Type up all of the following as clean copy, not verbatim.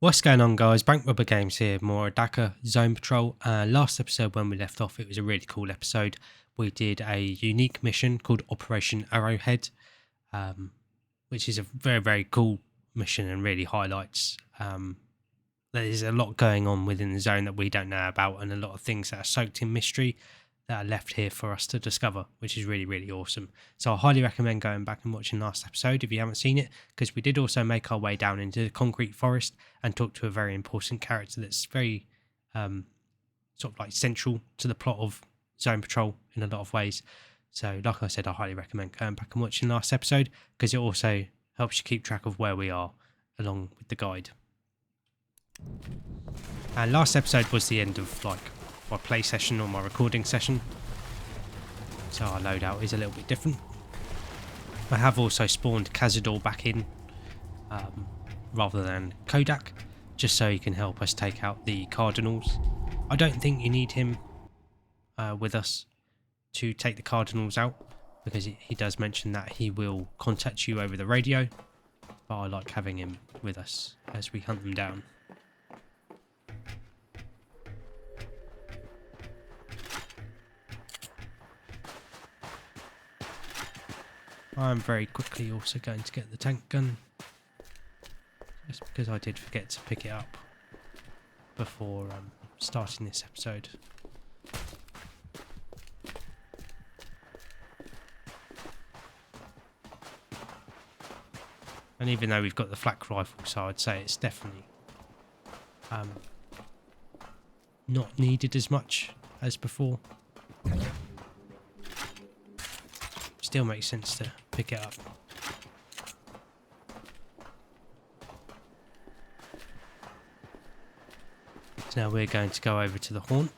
What's going on, guys? Bank Rubber Games here, more ADACA Zone Patrol. Last episode when we left off, it was a really cool episode. We did a unique mission called Operation Arrowhead, which is a very, very cool mission and really highlights there's a lot going on within the zone that we don't know about, and a lot of things that are soaked in mystery that are left here for us to discover, which is really, really awesome. So I highly recommend going back and watching last episode if you haven't seen it, because we did also make our way down into the concrete forest and talk to a very important character that's very sort of like central to the plot of Zone Patrol in a lot of ways. So like I said, I highly recommend going back and watching last episode, because it also helps you keep track of where we are along with the guide. And last episode was the end of like my play session or my recording session, so our loadout is a little bit different. I have also spawned Cazador back in rather than Kodak, just so he can help us take out the Cardinals. I don't think you need him with us to take the Cardinals out, because he does mention that he will contact you over the radio, but I like having him with us as we hunt them down. I'm very quickly also going to get the tank gun, just because I did forget to pick it up before starting this episode. And even though we've got the flak rifle, so I'd say it's definitely not needed as much as before. Still makes sense to pick it up. So now we're going to go over to the haunt,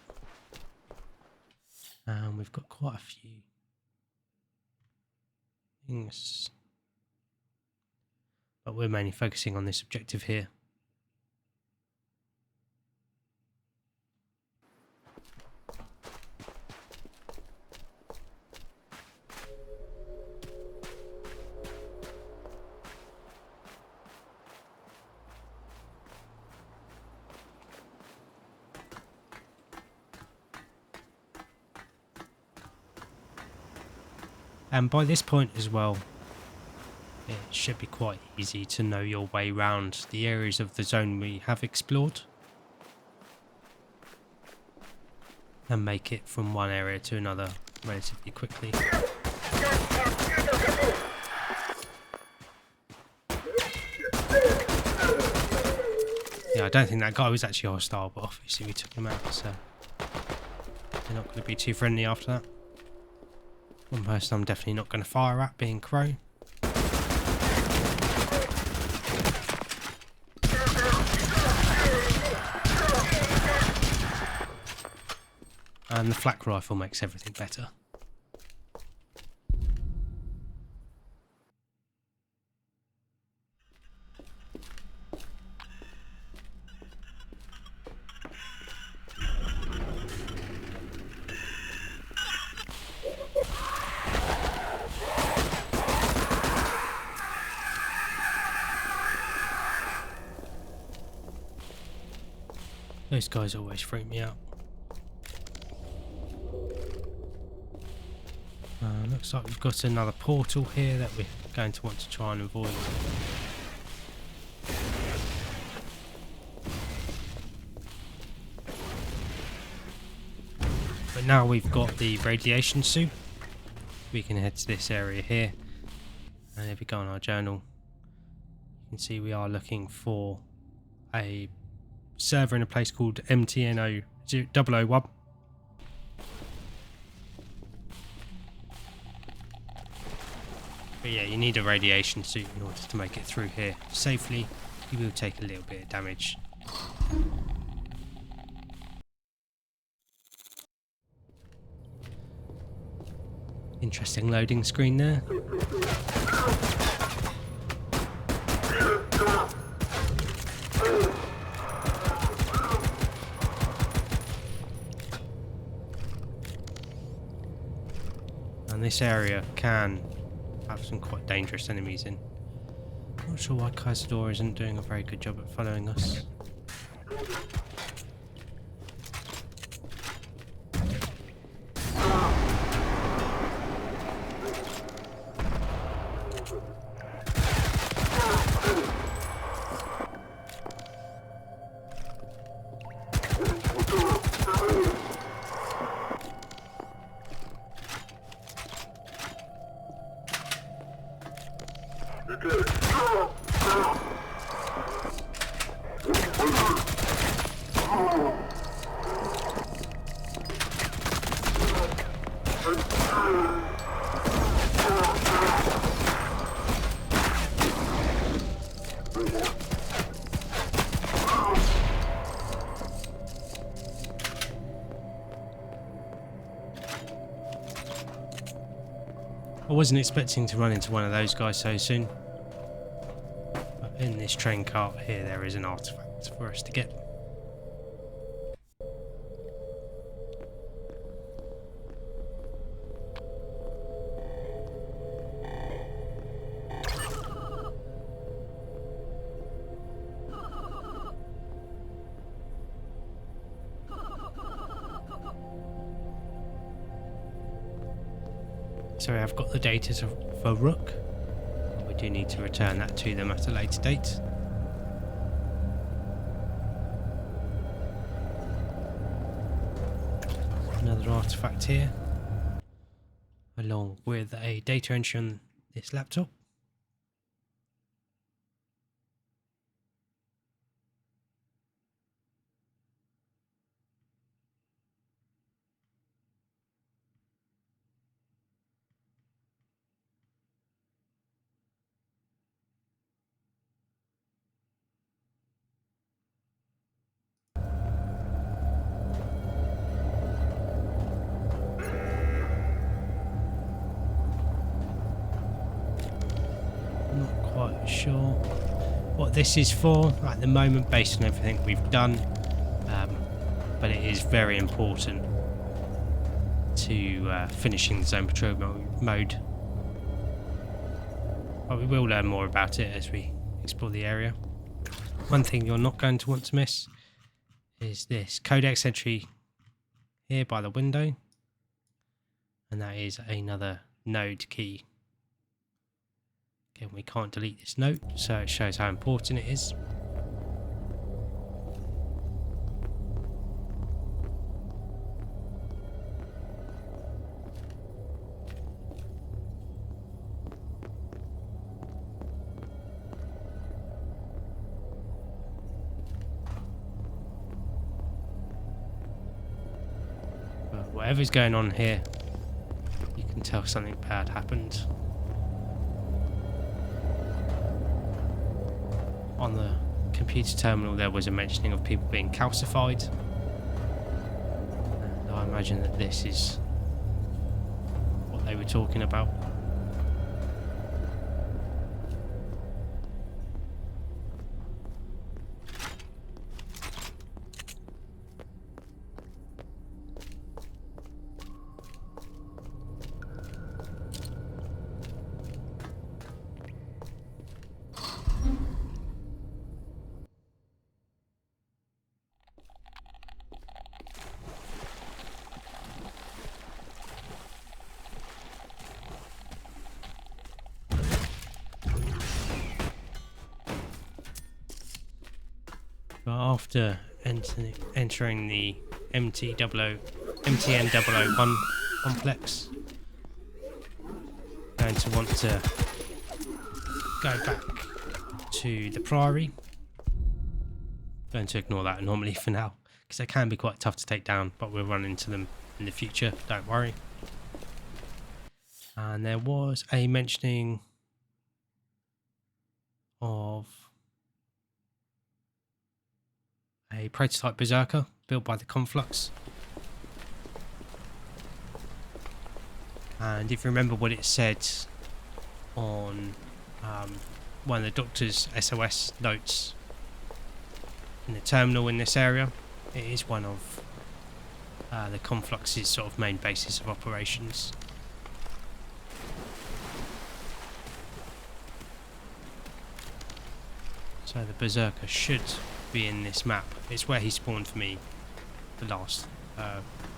and we've got quite a few things, but we're mainly focusing on this objective here. And by this point as well, it should be quite easy to know your way around the areas of the zone we have explored, and make it from one area to another relatively quickly. Yeah, I don't think that guy was actually hostile, but obviously we took him out, so they're not going to be too friendly after that. One person I'm definitely not going to fire at, being Crow. And the flak rifle makes everything better. Those guys always freak me out. Looks like we've got another portal here that we're going to want to try and avoid. But now we've got the radiation suit, we can head to this area here. And if we go on our journal, you can see we are looking for a server in a place called MTNO 001. But yeah, you need a radiation suit in order to make it through here safely. You will take a little bit of damage. Interesting loading screen there. And this area can have some quite dangerous enemies in. Not sure why Cazador isn't doing a very good job at following us. I wasn't expecting to run into one of those guys so soon. But in this train cart here, there is an artifact for us to get. So I've got the data for Rook. We do need to return that to them at a later date. Another artifact here, along with a data entry on this laptop. Quite sure what this is for at the moment based on everything we've done, but it is very important to finishing the zone patrol mode. But we will learn more about it as we explore the area. One thing you're not going to want to miss is this codex entry here by the window, and that is another node key. Again, we can't delete this note, so it shows how important it is. But whatever's going on here, you can tell something bad happened. On the computer terminal there was a mentioning of people being calcified, and I imagine that this is what they were talking about. But after entering the MTN001 complex, I'm going to want to go back to the Priory. I'm going to ignore that anomaly for now, because they can be quite tough to take down, but we'll run into them in the future, don't worry. And there was a mentioning of a prototype berserker built by the Conflux, and if you remember what it said on one of the Doctor's SOS notes in the terminal in this area, it is one of the Conflux's sort of main basis of operations. So the Berserker should be in this map. It's where he spawned for me the last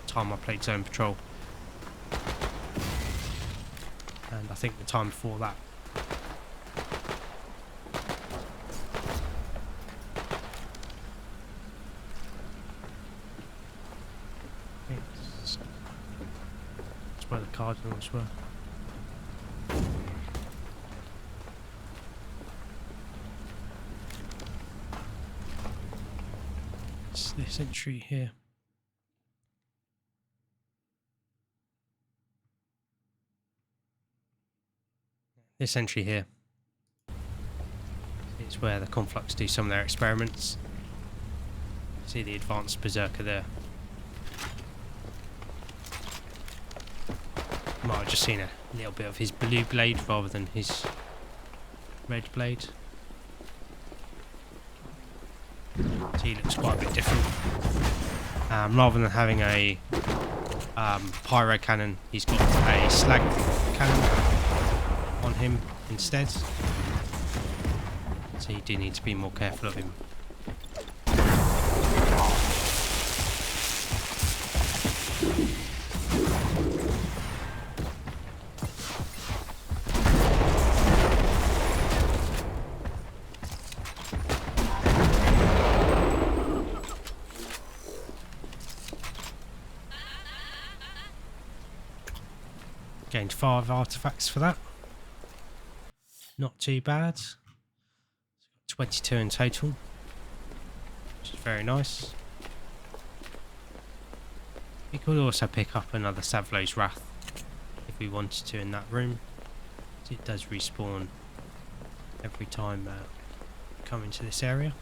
time I played Zone Patrol. And I think the time before that. That's where the Cardinals were. It's this entry here. This entry here is where the Conflux do some of their experiments. See the advanced Berserker there. Might have just seen a little bit of his blue blade rather than his red blade. So he looks quite a bit different. Rather than having a pyro cannon, he's got a slag cannon on him instead. So you do need to be more careful of him. Gained 5 artifacts for that. Not too bad. 22 in total, which is very nice. We could also pick up another Savlo's Wrath if we wanted to in that room. It does respawn every time we come into this area.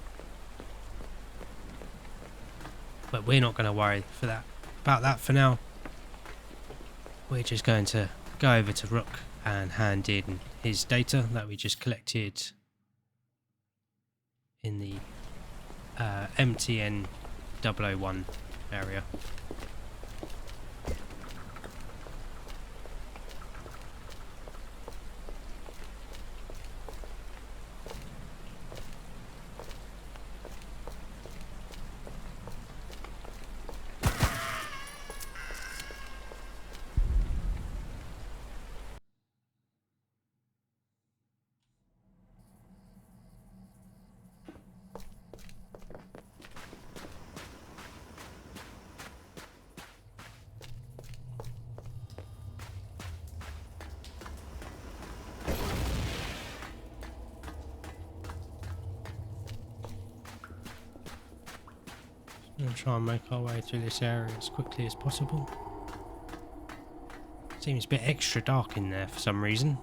But we're not going to worry about that for now. We're just going to go over to Rook and hand in his data that we just collected in the MTN 001 area. We'll try and make our way through this area as quickly as possible. Seems a bit extra dark in there for some reason.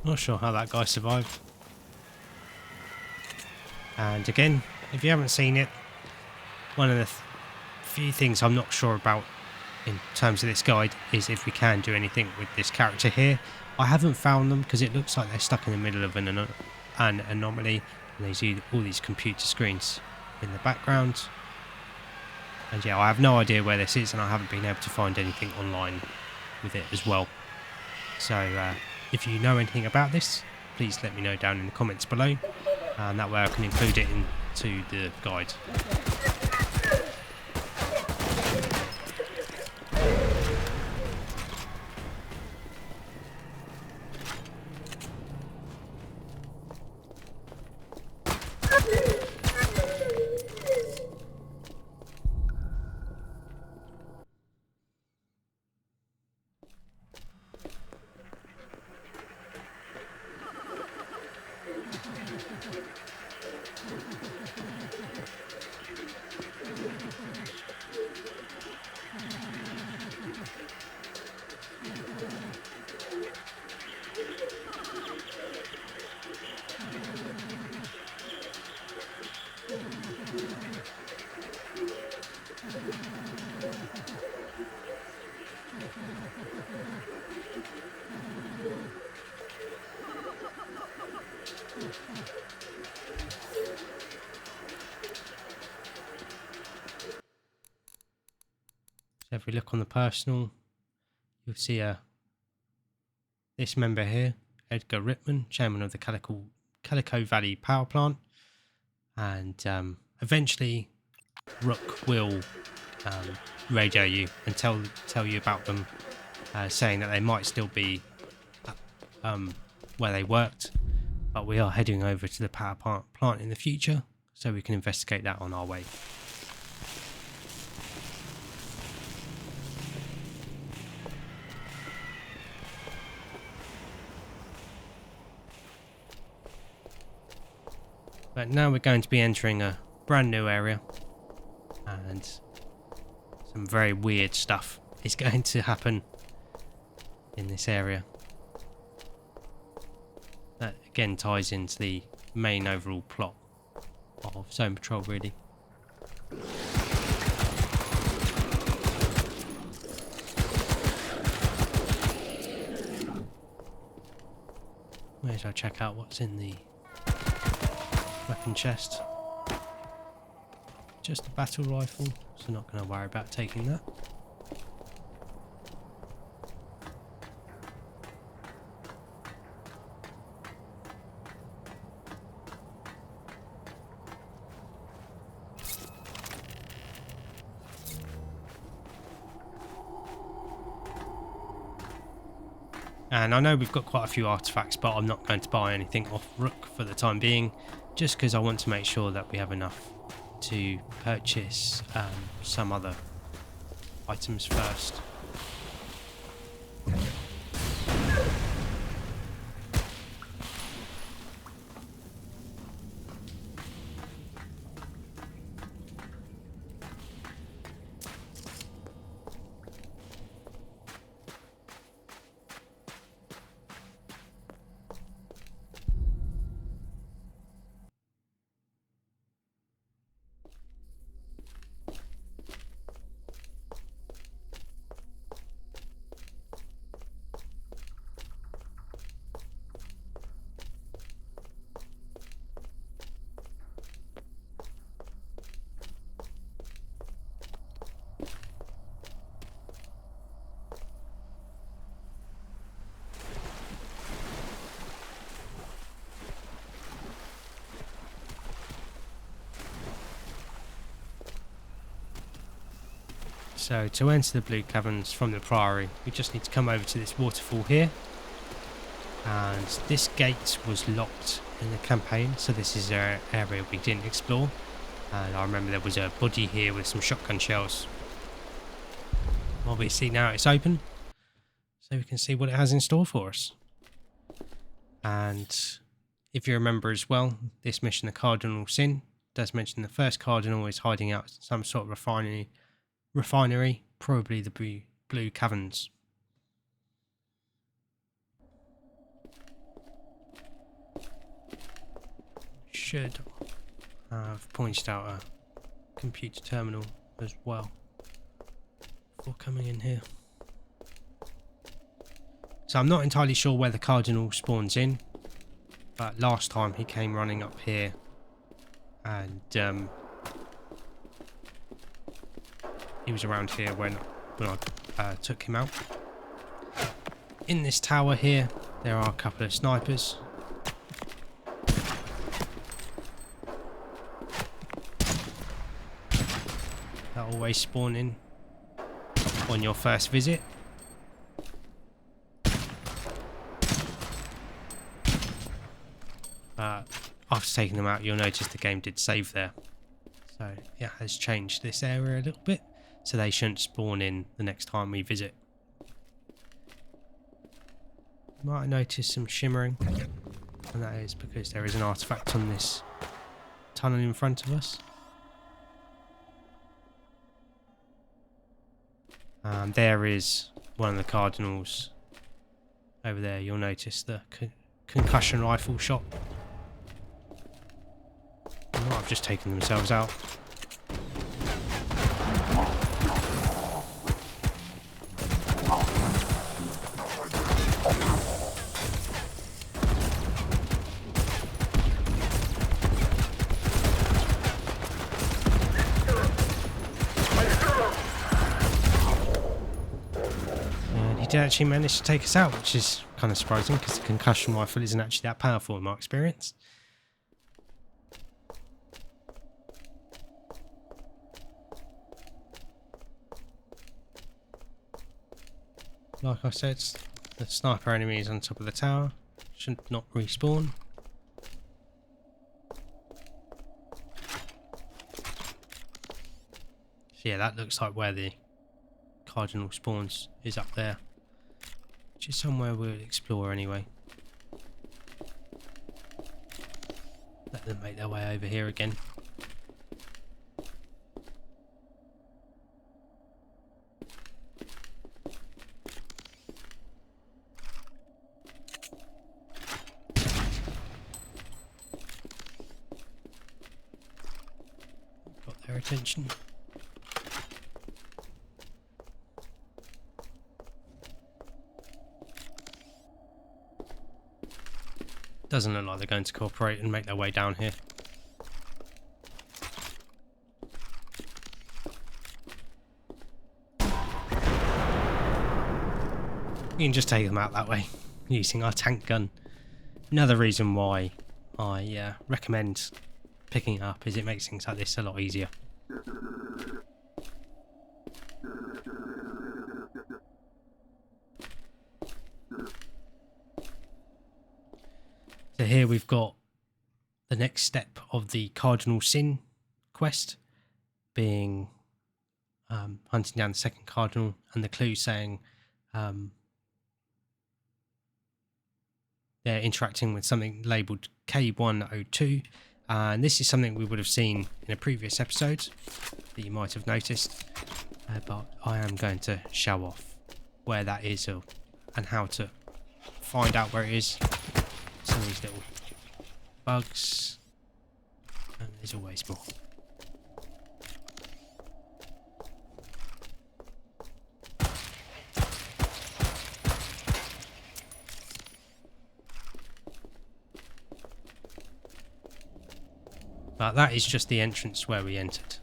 Not sure how that guy survived. And again, if you haven't seen it, one of the few things I'm not sure about in terms of this guide is if we can do anything with this character here. I haven't found them because it looks like they're stuck in the middle of an anomaly, and they see all these computer screens in the background. And yeah, I have no idea where this is, and I haven't been able to find anything online with it as well. So if you know anything about this, please let me know down in the comments below, and that way I can include it into the guide. So if we look on the personal, you'll see this member here, Edgar Rittman, chairman of the Calico Valley Power Plant, and eventually Rook will radio you and tell you about them, saying that they might still be where they worked, but we are heading over to the power plant in the future, so we can investigate that on our way. But now we're going to be entering a brand new area, and some very weird stuff is going to happen in this area. That again ties into the main overall plot of Zone Patrol, really. May as well check out what's in the weapon chest. Just a battle rifle, so not going to worry about taking that. And I know we've got quite a few artifacts, but I'm not going to buy anything off Rook for the time being, just because I want to make sure that we have enough to purchase some other items first. So to enter the Blue Caverns from the Priory, we just need to come over to this waterfall here. And this gate was locked in the campaign, so this is an area we didn't explore. And I remember there was a body here with some shotgun shells. Obviously now it's open, so we can see what it has in store for us. And if you remember as well, this mission, the Cardinal Sin, does mention the first Cardinal is hiding out some sort of refinery, probably the Blue Caverns. Should have pointed out a computer terminal as well before coming in here. So I'm not entirely sure where the Cardinal spawns in, but last time he came running up here, and he was around here when I took him out. In this tower here, there are a couple of snipers. That always spawn in on your first visit. After taking them out, you'll notice the game did save there. So it has changed this area a little bit, so they shouldn't spawn in the next time we visit. You might notice some shimmering, and that is because there is an artifact on this tunnel in front of us. There is one of the Cardinals over there. You'll notice the concussion rifle shot. They might have just taken themselves out. did actually manage to take us out, which is kind of surprising because the concussion rifle isn't actually that powerful in my experience. Like I said, the sniper enemy is on top of the tower. Should not respawn. So yeah, that looks like where the cardinal spawns is up there. Which is somewhere we'll explore anyway. Let them make their way over here again. Got their attention. Doesn't look like they're going to cooperate and make their way down here. You can just take them out that way using our tank gun. Another reason why I recommend picking it up is it makes things like this a lot easier. So here we've got the next step of the Cardinal Sin quest, being hunting down the second Cardinal, and the clue saying they're interacting with something labelled K102, and this is something we would have seen in a previous episode that you might have noticed, but I am going to show off where that is and how to find out where it is. Some of these little bugs, and there's always more. But that is just the entrance where we entered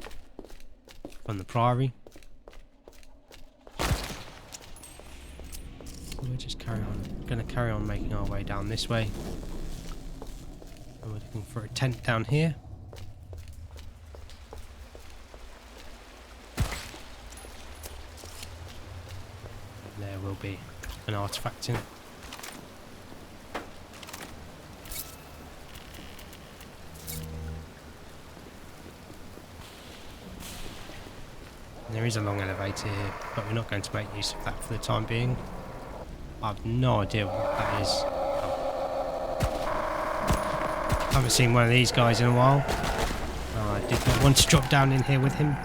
from the Priory. We'll just going to carry on making our way down this way. And we're looking for a tent down here. There will be an artifact in it. There is a long elevator here, but we're not going to make use of that for the time being. I have no idea what that is. I haven't seen one of these guys in a while. I did not want to drop down in here with him.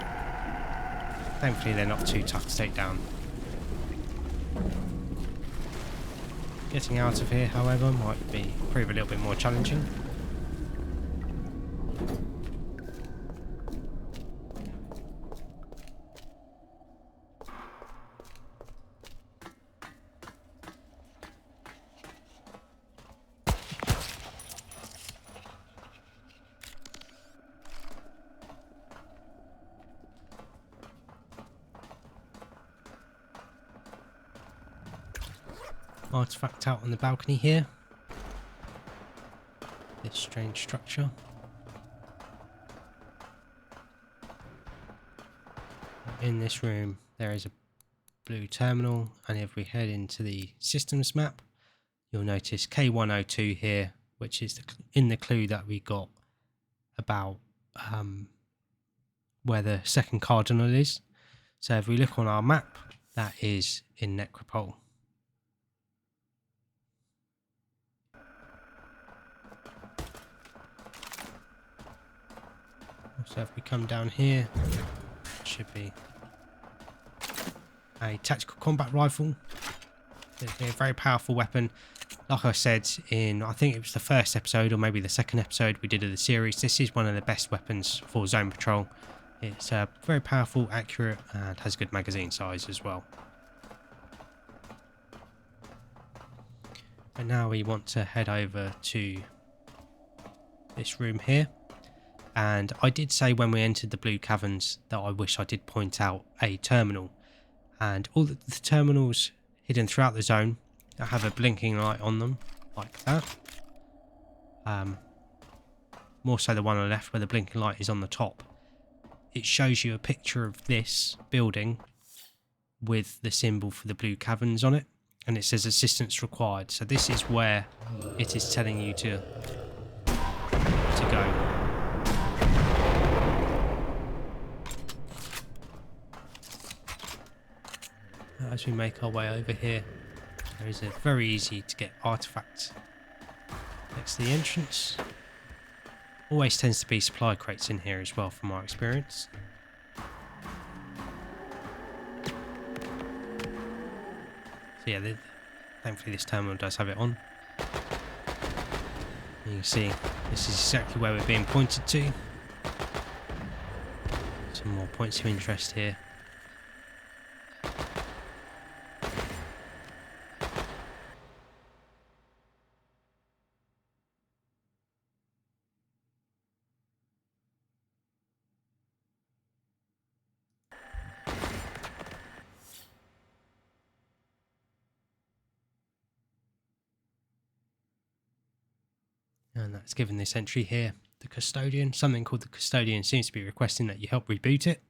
Thankfully they're not too tough to take down. Getting out of here, however, might prove a little bit more challenging. Artifact out on the balcony here. This strange structure. In this room there is a blue terminal, and if we head into the systems map, you'll notice K102 here, which is in the clue that we got about where the second cardinal is. So if we look on our map, that is in Necropole. So if we come down here, it should be a tactical combat rifle. It's a very powerful weapon. Like I said in, I think it was the first episode or maybe the second episode we did of the series, this is one of the best weapons for zone patrol. It's very powerful, accurate, and has good magazine size as well. And now we want to head over to this room here. And I did say when we entered the Blue Caverns that I wish I did point out a terminal. And all the terminals hidden throughout the zone that have a blinking light on them, like that. More so the one on the left where the blinking light is on the top. It shows you a picture of this building with the symbol for the blue caverns on it, and it says assistance required. So this is where it is telling you to go. As we make our way over here, there is a very easy to get artifact next to the entrance. Always tends to be supply crates in here as well, from our experience. So yeah, thankfully this terminal does have it on. And you can see this is exactly where we're being pointed to. Some more points of interest here. And that's given this entry here, the custodian. Something called the custodian seems to be requesting that you help reboot it.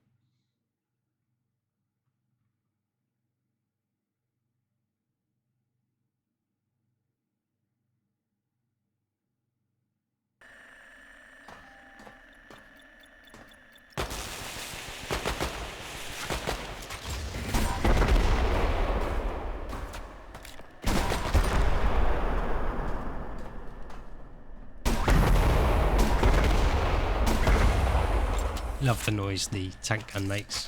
Love the noise the tank gun makes.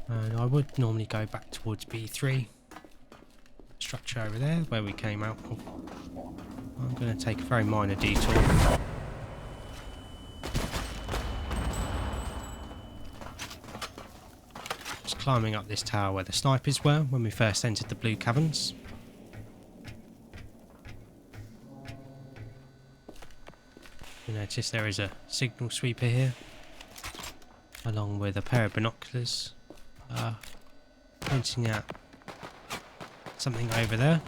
And I would normally go back towards B3. Structure over there where we came out of. I'm going to take a very minor detour. Climbing up this tower where the snipers were when we first entered the blue caverns. You notice there is a signal sweeper here, along with a pair of binoculars, pointing at something over there.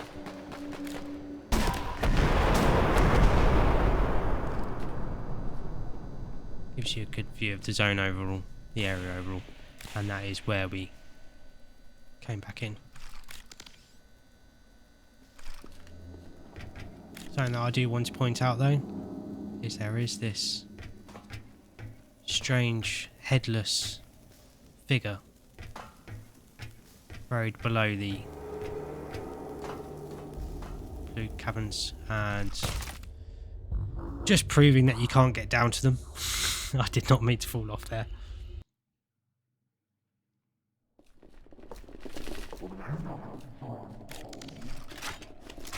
Gives you a good view of the zone overall, the area overall. And that is where we came back in. Something that I do want to point out though is there is this strange headless figure buried below the blue caverns, and just proving that you can't get down to them. I did not mean to fall off there.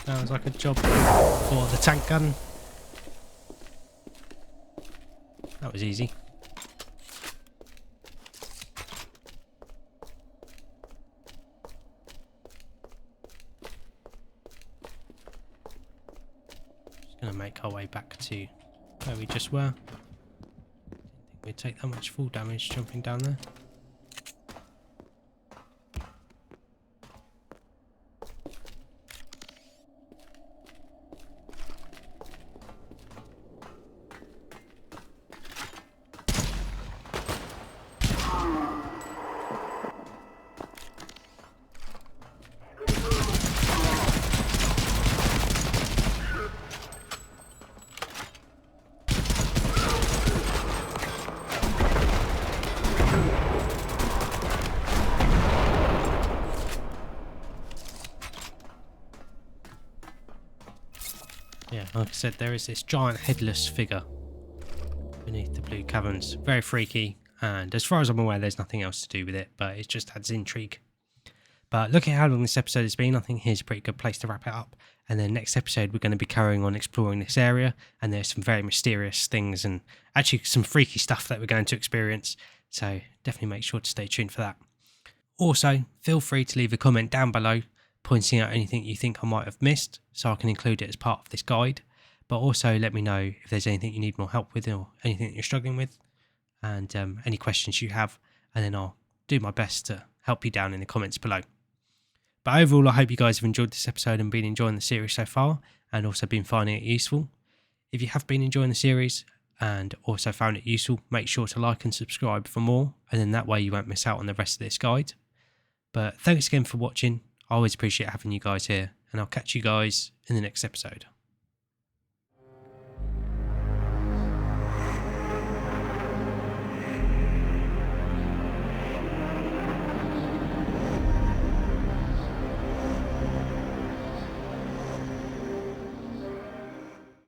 Sounds like a job for the tank gun. That was easy. Just going to make our way back to where we just were. Didn't think we'd take that much full damage jumping down there. Yeah, like I said, there is this giant headless figure beneath the blue caverns. Very freaky, and as far as I'm aware, there's nothing else to do with it, but it just adds intrigue. But looking at how long this episode has been, I think here's a pretty good place to wrap it up. And then next episode, we're going to be carrying on exploring this area, and there's some very mysterious things and actually some freaky stuff that we're going to experience. So definitely make sure to stay tuned for that. Also, feel free to leave a comment down below pointing out anything you think I might have missed so I can include it as part of this guide. But also let me know if there's anything you need more help with or anything that you're struggling with, and any questions you have, and then I'll do my best to help you down in the comments below. But overall, I hope you guys have enjoyed this episode and been enjoying the series so far, and also been finding it useful. If you have been enjoying the series and also found it useful, make sure to like and subscribe for more, and then that way you won't miss out on the rest of this guide. But thanks again for watching. I always appreciate having you guys here, and I'll catch you guys in the next episode.